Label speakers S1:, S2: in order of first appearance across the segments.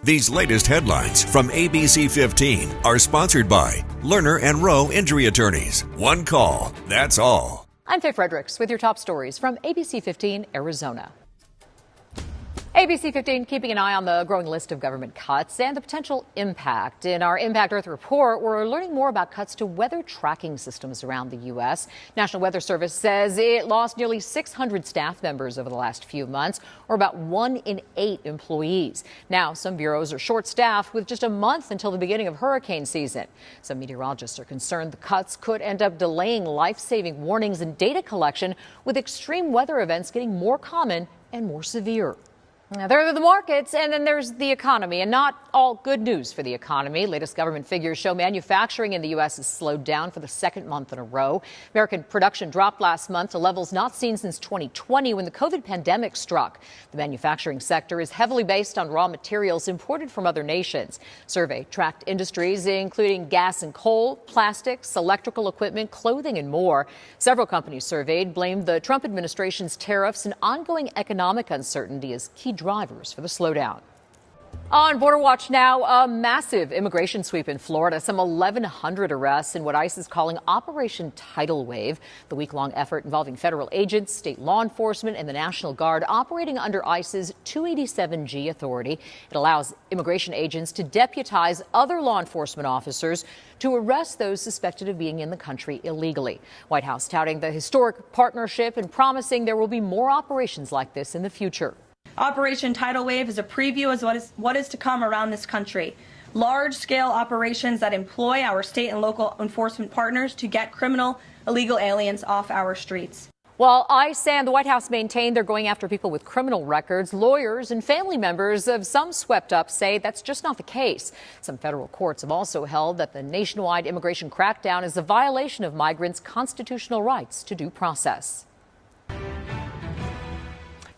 S1: These latest headlines from ABC15 are sponsored by Lerner and Rowe Injury Attorneys. One call, that's all.
S2: I'm Faye Fredericks with your top stories from ABC15 Arizona. ABC15 keeping an eye on the growing list of government cuts and the potential impact. In our Impact Earth report, we're learning more about cuts to weather tracking systems around the U.S. National Weather Service says it lost nearly 600 staff members over the last few months, or about 1 in 8 employees. Now, some bureaus are short-staffed with just a month until the beginning of hurricane season. Some meteorologists are concerned the cuts could end up delaying life-saving warnings and data collection, with extreme weather events getting more common and more severe. Now, there are the markets, and then there's the economy, and not all good news for the economy. Latest government figures show manufacturing in the U.S. has slowed down for the second month in a row. American production dropped last month to levels not seen since 2020 when the COVID pandemic struck. The manufacturing sector is heavily based on raw materials imported from other nations. Survey tracked industries including gas and coal, plastics, electrical equipment, clothing, and more. Several companies surveyed blamed the Trump administration's tariffs and ongoing economic uncertainty as key drivers for the slowdown. On Border Watch now, a massive immigration sweep in Florida, some 1,100 arrests in what ICE is calling Operation Tidal Wave. The week-long effort involving federal agents, state law enforcement, and the National Guard operating under ICE's 287G authority. It allows immigration agents to deputize other law enforcement officers to arrest those suspected of being in the country illegally. White House touting the historic partnership and promising there will be more operations like this in the future.
S3: Operation Tidal Wave is a preview of what is to come around this country. Large-scale operations that employ our state and local enforcement partners to get criminal, illegal aliens off our streets.
S2: While ICE and the White House maintain they're going after people with criminal records, lawyers and family members of some swept up say that's just not the case. Some federal courts have also held that the nationwide immigration crackdown is a violation of migrants' constitutional rights to due process.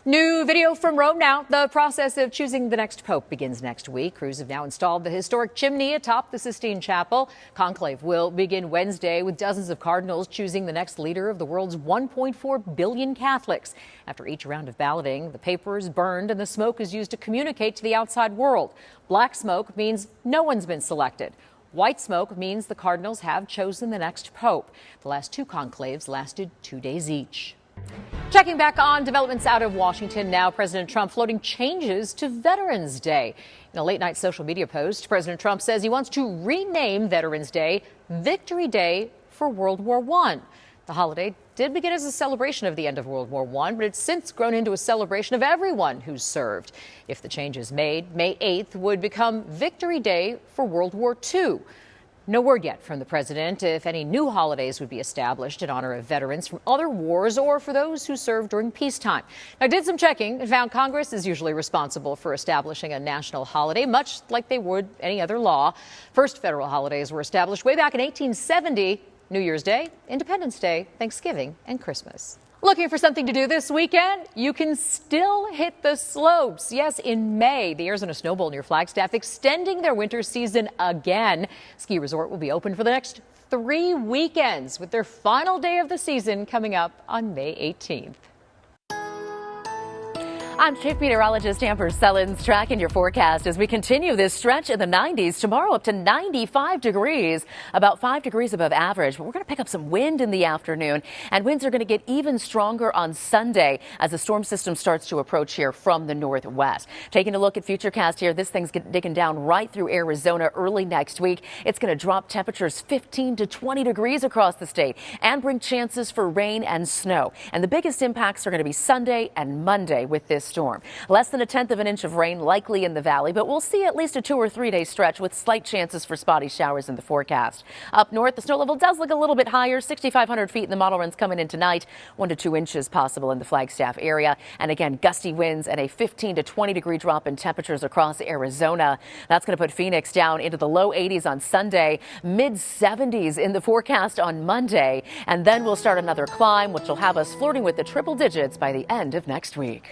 S2: New video from Rome now. The process of choosing the next pope begins next week. Crews have now installed the historic chimney atop the Sistine Chapel. Conclave will begin Wednesday with dozens of cardinals choosing the next leader of the world's 1.4 billion Catholics. After each round of balloting, the paper is burned and the smoke is used to communicate to the outside world. Black smoke means no one's been selected. White smoke means the cardinals have chosen the next pope. The last 2 conclaves lasted 2 days each. Checking back on developments out of Washington now, President Trump floating changes to Veterans Day. In a late-night social media post, President Trump says he wants to rename Veterans Day Victory Day for World War I. The holiday did begin as a celebration of the end of World War I, but it's since grown into a celebration of everyone who's served. If the change is made, May 8th would become Victory Day for World War II. No word yet from the president if any new holidays would be established in honor of veterans from other wars or for those who served during peacetime. I did some checking and found Congress is usually responsible for establishing a national holiday, much like they would any other law. First federal holidays were established way back in 1870, New Year's Day, Independence Day, Thanksgiving, and Christmas. Looking for something to do this weekend? You can still hit the slopes. Yes, in May, the Arizona Snow Bowl near Flagstaff extending their winter season again. Ski resort will be open for the next 3 weekends with their final day of the season coming up on May 18th.
S4: I'm Chief Meteorologist Amber Sellens tracking your forecast as we continue this stretch in the 90s. Tomorrow up to 95 degrees, about 5 degrees above average. But we're going to pick up some wind in the afternoon, and winds are going to get even stronger on Sunday as the storm system starts to approach here from the northwest. Taking a look at Futurecast here, this thing's digging down right through Arizona early next week. It's going to drop temperatures 15 to 20 degrees across the state and bring chances for rain and snow. And the biggest impacts are going to be Sunday and Monday with this storm. Less than 1/10 of an inch of rain likely in the valley, but we'll see at least a 2 or 3 day stretch with slight chances for spotty showers in the forecast. Up north, the snow level does look a little bit higher, 6,500 feet in the model runs coming in tonight, 1 to 2 inches possible in the Flagstaff area. And again, gusty winds and a 15 to 20 degree drop in temperatures across Arizona. That's going to put Phoenix down into the low 80s on Sunday, mid 70s in the forecast on Monday. And then we'll start another climb, which will have us flirting with the triple digits by the end of next week.